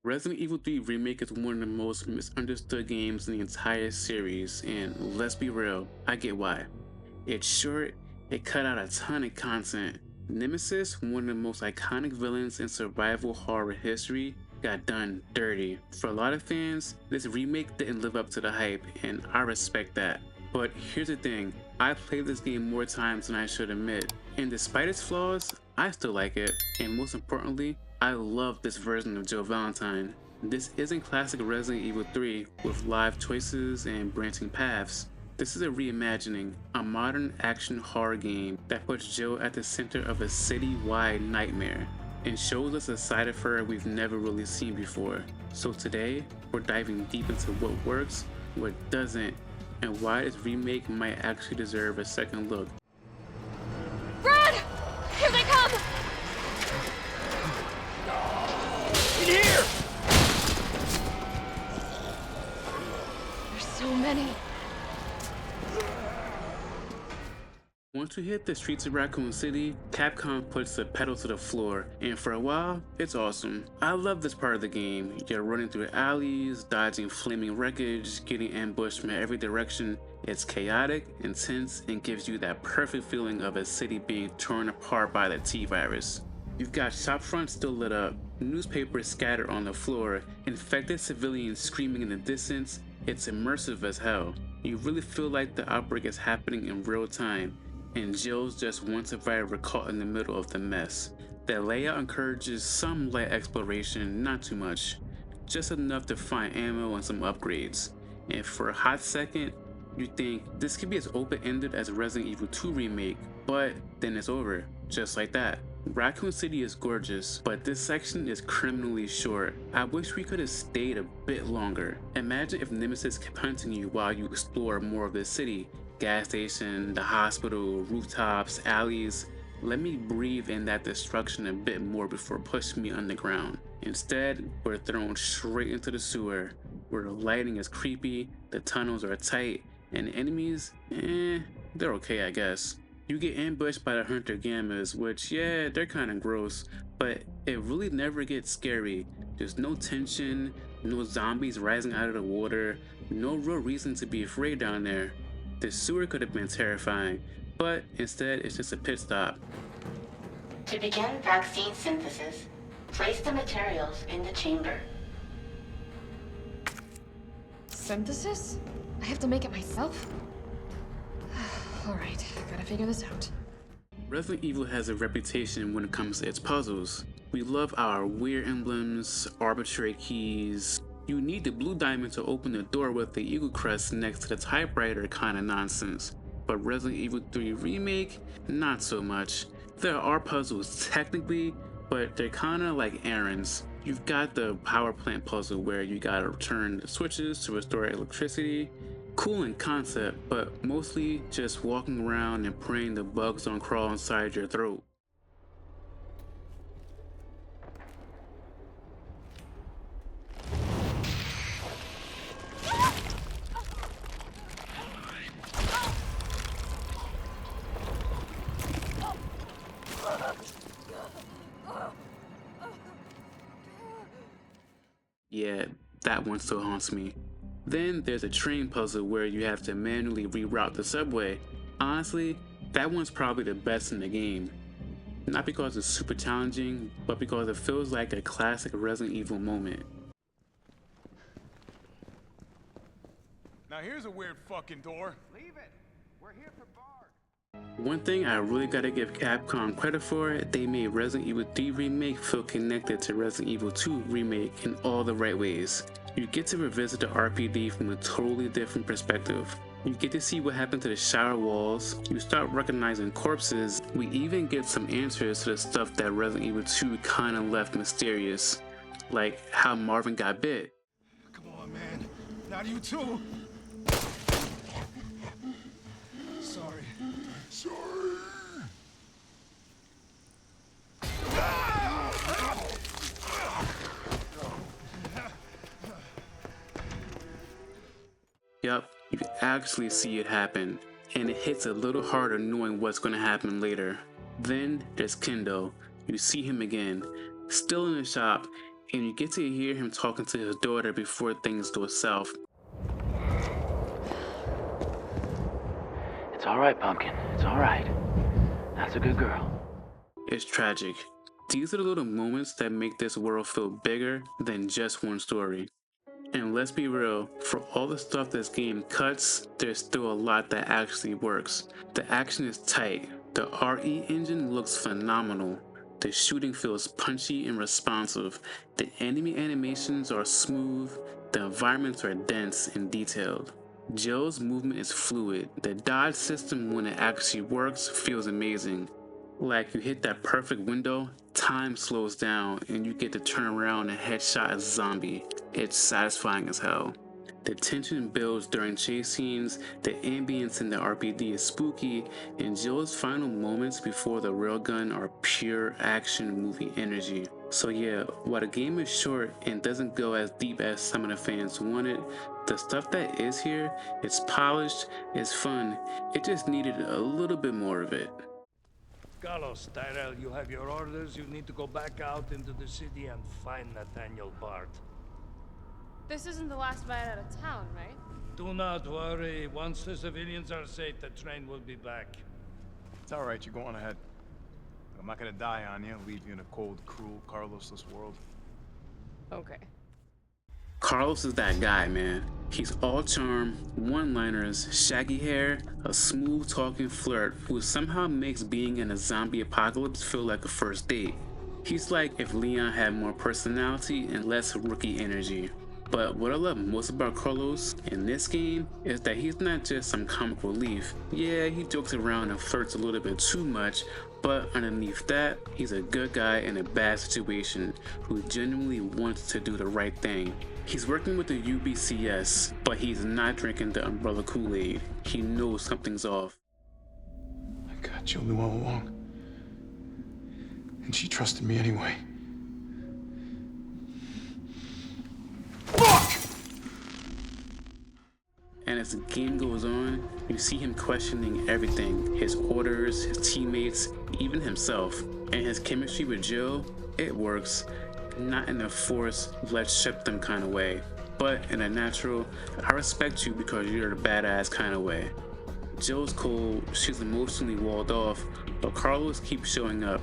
Resident Evil 3 Remake is one of the most misunderstood games in the entire series, and let's be real, I get why. It's short, it cut out a ton of content. Nemesis, one of the most iconic villains in survival horror history, got done dirty. For a lot of fans, this remake didn't live up to the hype, and I respect that. But here's the thing, I played this game more times than I should admit, and despite its flaws, I still like it, and most importantly, I love this version of Jill Valentine. This isn't classic Resident Evil 3 with live choices and branching paths. This is a reimagining, a modern action horror game that puts Jill at the center of a city-wide nightmare and shows us a side of her we've never really seen before. So today, we're diving deep into what works, what doesn't, and why this remake might actually deserve a second look. Run! Here they come! In here! There's so many. Once you hit the streets of Raccoon City, Capcom puts the pedal to the floor, and for a while, it's awesome. I love this part of the game. You're running through alleys, dodging flaming wreckage, getting ambushed from every direction. It's chaotic, intense, and gives you that perfect feeling of a city being torn apart by the T-virus. You've got shopfronts still lit up, newspapers scattered on the floor, infected civilians screaming in the distance. It's immersive as hell. You really feel like the outbreak is happening in real time, and Jill's just one survivor caught in the middle of the mess. The layout encourages some light exploration, not too much, just enough to find ammo and some upgrades. And for a hot second, you think this could be as open-ended as Resident Evil 2 Remake, but then it's over, just like that. Raccoon City is gorgeous, but this section is criminally short. I wish we could have stayed a bit longer. Imagine if Nemesis kept hunting you while you explore more of the city. Gas station, the hospital, rooftops, alleys. Let me breathe in that destruction a bit more before pushing me underground. Instead, we're thrown straight into the sewer, where the lighting is creepy, the tunnels are tight, and the enemies, they're okay I guess. You get ambushed by the Hunter Gammas, which yeah, they're kinda gross, but it really never gets scary. There's no tension, no zombies rising out of the water, no real reason to be afraid down there. The sewer could have been terrifying, but instead it's just a pit stop. To begin vaccine synthesis, place the materials in the chamber. Synthesis? I have to make it myself? Alright, gotta figure this out. Resident Evil has a reputation when it comes to its puzzles. We love our weird emblems, arbitrary keys. You need the blue diamond to open the door with the eagle crest next to the typewriter kinda nonsense. But Resident Evil 3 Remake, not so much. There are puzzles technically, but they're kinda like errands. You've got the power plant puzzle where you gotta turn the switches to restore electricity. Cool in concept, but mostly just walking around and praying the bugs don't crawl inside your throat. Yeah, that one still haunts me. Then there's a train puzzle where you have to manually reroute the subway. Honestly, that one's probably the best in the game. Not because it's super challenging, but because it feels like a classic Resident Evil moment. Now here's a weird fucking door. Leave it. We're here for Bard. One thing I really gotta give Capcom credit for, they made Resident Evil 3 Remake feel connected to Resident Evil 2 Remake in all the right ways. You get to revisit the RPD from a totally different perspective. You get to see what happened to the shower walls, you start recognizing corpses, we even get some answers to the stuff that Resident Evil 2 kinda left mysterious, like how Marvin got bit. Come on, man. Not you too. Sorry. Yup, you actually see it happen, and it hits a little harder knowing what's going to happen later. Then there's Kendo. You see him again, still in the shop, and you get to hear him talking to his daughter before things go south. It's alright, Pumpkin. It's alright. That's a good girl. It's tragic. These are the little moments that make this world feel bigger than just one story. And let's be real, for all the stuff this game cuts, there's still a lot that actually works. The action is tight, the RE engine looks phenomenal, the shooting feels punchy and responsive, the enemy animations are smooth, the environments are dense and detailed. Jill's movement is fluid, the dodge system when it actually works feels amazing. Like you hit that perfect window, time slows down, and you get to turn around and headshot a zombie. It's satisfying as hell. The tension builds during chase scenes, the ambience in the RPD is spooky, and Jill's final moments before the railgun are pure action movie energy. So yeah, while the game is short and doesn't go as deep as some of the fans wanted, the stuff that is here, it's polished, it's fun, it just needed a little bit more of it. Carlos, Tyrell, you have your orders. You need to go back out into the city and find Nathaniel Bart. This isn't the last man out of town, right? Do not worry. Once the civilians are safe, the train will be back. It's alright, you go on ahead. I'm not gonna die on you, leave you in a cold, cruel, Carlosless world. Okay. Carlos is that guy, man. He's all charm, one-liners, shaggy hair, a smooth-talking flirt who somehow makes being in a zombie apocalypse feel like a first date. He's like if Leon had more personality and less rookie energy. But what I love most about Carlos in this game is that he's not just some comic relief. Yeah, he jokes around and flirts a little bit too much, but underneath that, he's a good guy in a bad situation who genuinely wants to do the right thing. He's working with the UBCS, but he's not drinking the Umbrella Kool-Aid. He knows something's off. My God, Jill knew all along. And she trusted me anyway. And as the game goes on, you see him questioning everything, his orders, his teammates, even himself. And his chemistry with Jill, it works. Not in a forced, let's ship them kind of way, but in a natural, I respect you because you're a badass kind of way. Jill's cold, she's emotionally walled off, but Carlos keeps showing up.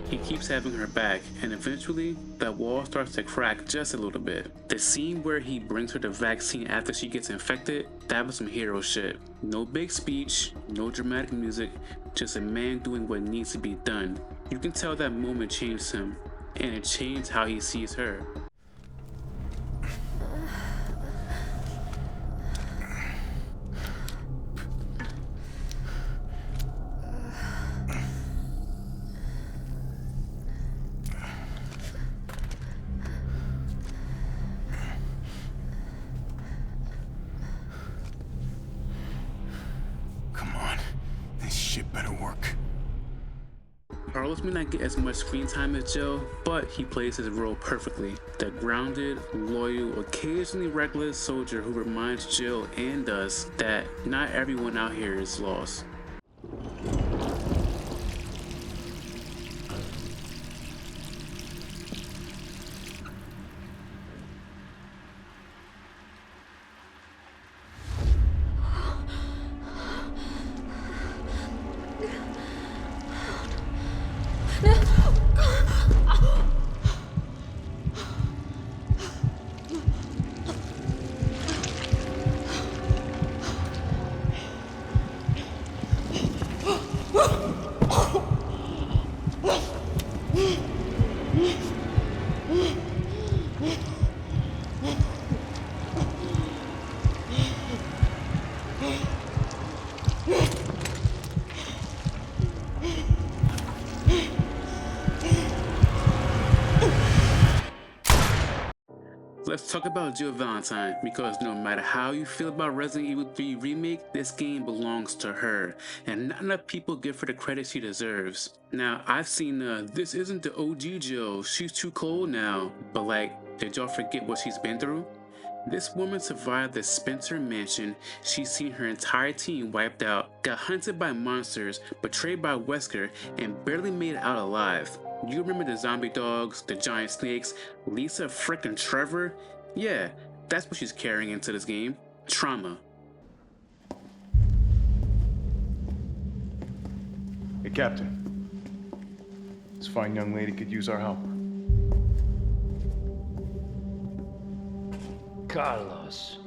He keeps having her back, and eventually, that wall starts to crack just a little bit. The scene where he brings her the vaccine after she gets infected, that was some hero shit. No big speech, no dramatic music, just a man doing what needs to be done. You can tell that moment changed him, and it changed how he sees her. Come on. This shit better work. Carlos may not get as much screen time as Jill, but he plays his role perfectly. The grounded, loyal, occasionally reckless soldier who reminds Jill and us that not everyone out here is lost. Let's talk about Jill Valentine, because no matter how you feel about Resident Evil 3 Remake, this game belongs to her, and not enough people give her the credit she deserves. Now, I've seen this isn't the OG Jill, she's too cold now, but like, did y'all forget what she's been through? This woman survived the Spencer mansion, she's seen her entire team wiped out, got hunted by monsters, betrayed by Wesker, and barely made it out alive. You remember the zombie dogs, the giant snakes, Lisa frickin' Trevor? Yeah, that's what she's carrying into this game. Trauma. Hey, Captain. This fine young lady could use our help. Carlos,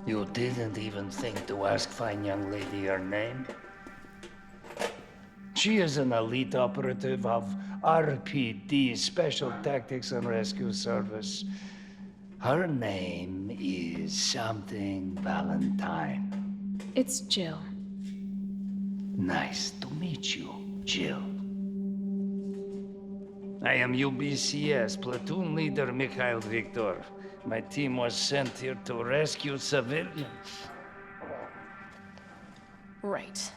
you didn't even think to ask fine young lady her name? She is an elite operative of RPD, Special Tactics and Rescue Service. Her name is something Valentine. It's Jill. Nice to meet you, Jill. I am UBCS Platoon Leader Mikhail Victor. My team was sent here to rescue civilians. Right.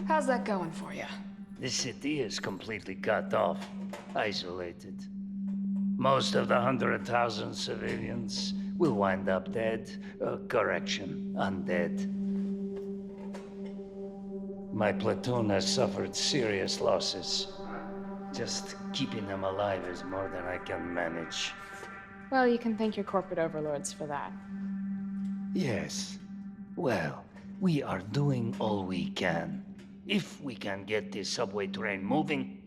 How's that going for you? The city is completely cut off, isolated. Most of the 100,000 civilians will wind up dead. Correction, undead. My platoon has suffered serious losses. Just keeping them alive is more than I can manage. Well, you can thank your corporate overlords for that. Yes. Well, we are doing all we can. If we can get this subway train moving,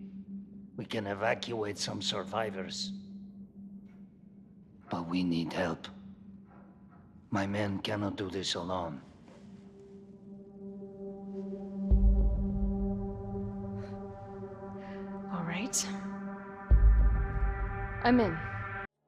we can evacuate some survivors. But we need help. My men cannot do this alone. All right. I'm in.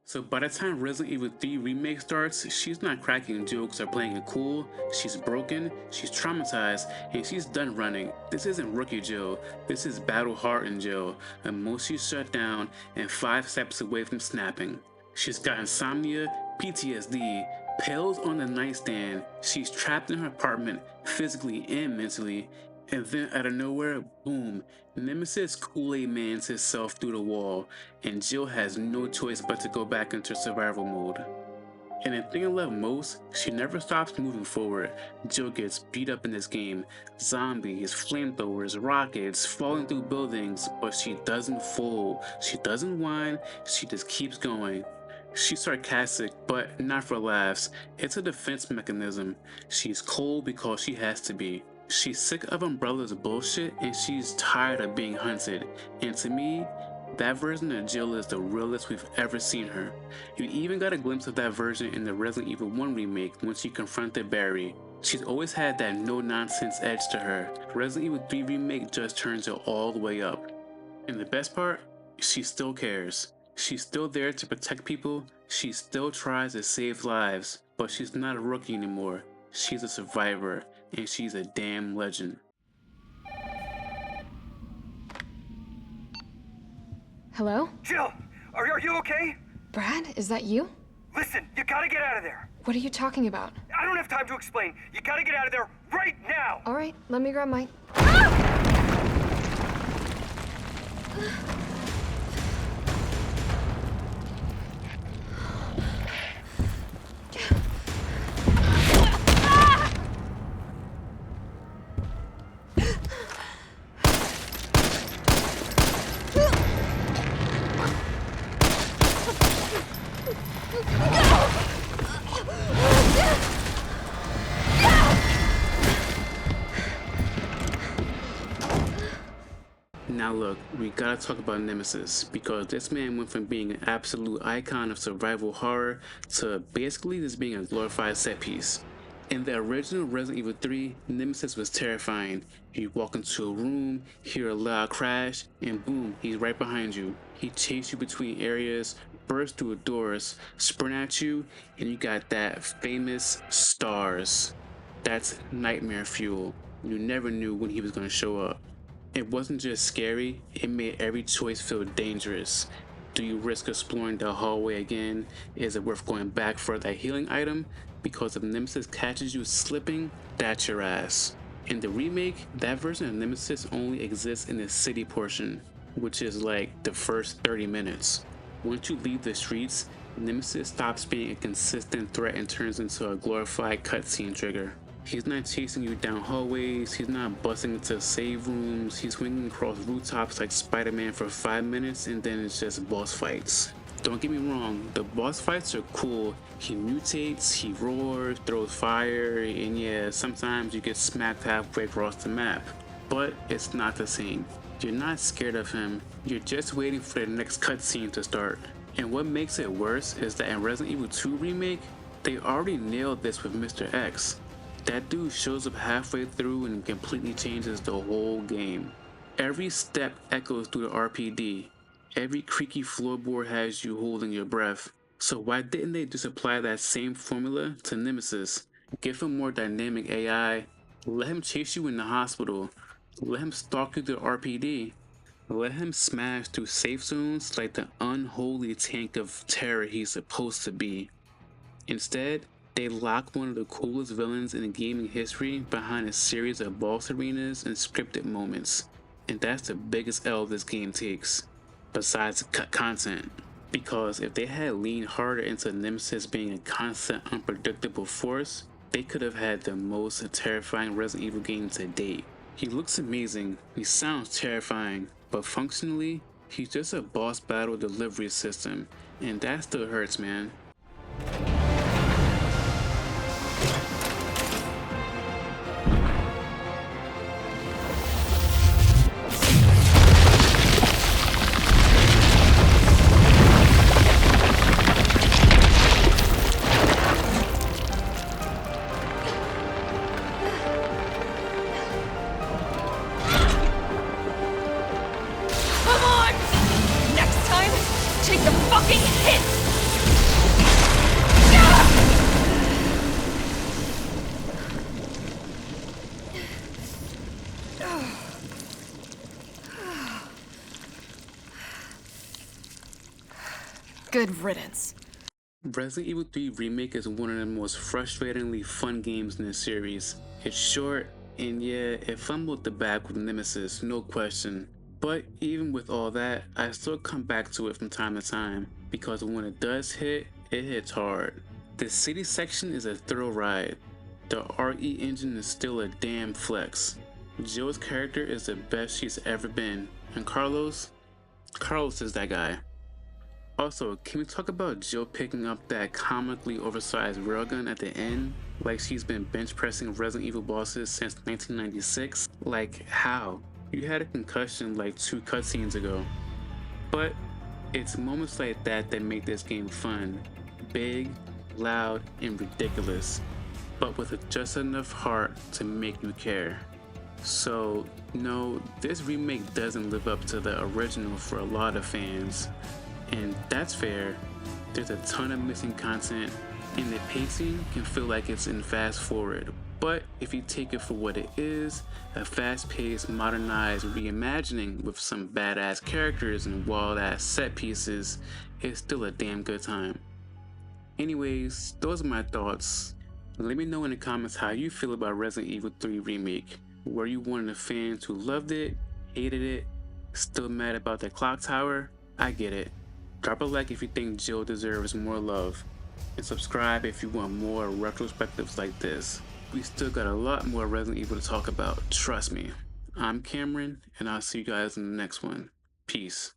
So by the time Resident Evil 3 Remake starts, she's not cracking jokes or playing it cool. She's broken, she's traumatized, and she's done running. This isn't rookie Jill, this is battle-hardened Jill, emotionally shut down and 5 steps away from snapping. She's got insomnia, PTSD, pills on the nightstand, she's trapped in her apartment, physically and mentally, and then out of nowhere, boom, Nemesis Kool-Aid mans himself through the wall, and Jill has no choice but to go back into survival mode. And the thing I love most, she never stops moving forward. Jill gets beat up in this game, zombies, flamethrowers, rockets, falling through buildings, but she doesn't fold, she doesn't whine, she just keeps going. She's sarcastic, but not for laughs. It's a defense mechanism. She's cold because she has to be. She's sick of Umbrella's bullshit and she's tired of being hunted. And to me, that version of Jill is the realest we've ever seen her. You even got a glimpse of that version in the Resident Evil 1 remake when she confronted Barry. She's always had that no-nonsense edge to her. Resident Evil 3 Remake just turns it all the way up. And the best part, she still cares. She's still there to protect people, she still tries to save lives, but she's not a rookie anymore. She's a survivor, and she's a damn legend. Hello? Jill, are you okay? Brad, is that you? Listen, you gotta get out of there. What are you talking about? I don't have time to explain. You gotta get out of there right now. All right, let me grab my... Now look, we gotta talk about Nemesis, because this man went from being an absolute icon of survival horror to basically just being a glorified set piece. In the original Resident Evil 3, Nemesis was terrifying. You walk into a room, hear a loud crash, and boom, he's right behind you. He chases you between areas, bursts through doors, sprint at you, and you got that famous stars. That's nightmare fuel. You never knew when he was gonna show up. It wasn't just scary, it made every choice feel dangerous. Do you risk exploring the hallway again? Is it worth going back for that healing item? Because if Nemesis catches you slipping, that's your ass. In the remake, that version of Nemesis only exists in the city portion, which is like the first 30 minutes. Once you leave the streets, Nemesis stops being a consistent threat and turns into a glorified cutscene trigger. He's not chasing you down hallways, he's not busting into save rooms, he's swinging across rooftops like Spider-Man for 5 minutes and then it's just boss fights. Don't get me wrong, the boss fights are cool. He mutates, he roars, throws fire, and yeah, sometimes you get smacked halfway across the map. But it's not the same. You're not scared of him, you're just waiting for the next cutscene to start. And what makes it worse is that in Resident Evil 2 Remake, they already nailed this with Mr. X. That dude shows up halfway through and completely changes the whole game. Every step echoes through the RPD. Every creaky floorboard has you holding your breath. So why didn't they just apply that same formula to Nemesis? Give him more dynamic AI, let him chase you in the hospital, let him stalk you through the RPD, let him smash through safe zones like the unholy tank of terror he's supposed to be. Instead, they lock one of the coolest villains in gaming history behind a series of boss arenas and scripted moments. And that's the biggest L this game takes, besides cut content. Because if they had leaned harder into Nemesis being a constant, unpredictable force, they could have had the most terrifying Resident Evil game to date. He looks amazing, he sounds terrifying, but functionally, he's just a boss battle delivery system, and that still hurts, man. Good riddance. Resident Evil 3 Remake is one of the most frustratingly fun games in the series. It's short, and yeah, it fumbled the bag with Nemesis, no question. But even with all that, I still come back to it from time to time, because when it does hit, it hits hard. The city section is a thrill ride. The RE engine is still a damn flex. Jill's character is the best she's ever been, and Carlos is that guy. Also, can we talk about Jill picking up that comically oversized railgun at the end? Like she's been bench pressing Resident Evil bosses since 1996? Like, how? You had a concussion like 2 cutscenes ago. But it's moments like that that make this game fun. Big, loud, and ridiculous. But with just enough heart to make you care. So, no, this remake doesn't live up to the original for a lot of fans. And that's fair. There's a ton of missing content, and the pacing can feel like it's in fast forward. But if you take it for what it is, a fast-paced, modernized reimagining with some badass characters and wild-ass set pieces, it's still a damn good time. Anyways, those are my thoughts. Let me know in the comments how you feel about Resident Evil 3 Remake. Were you one of the fans who loved it, hated it, still mad about the clock tower? I get it. Drop a like if you think Jill deserves more love, and subscribe if you want more retrospectives like this. We still got a lot more Resident Evil to talk about, trust me. I'm Cameron, and I'll see you guys in the next one. Peace.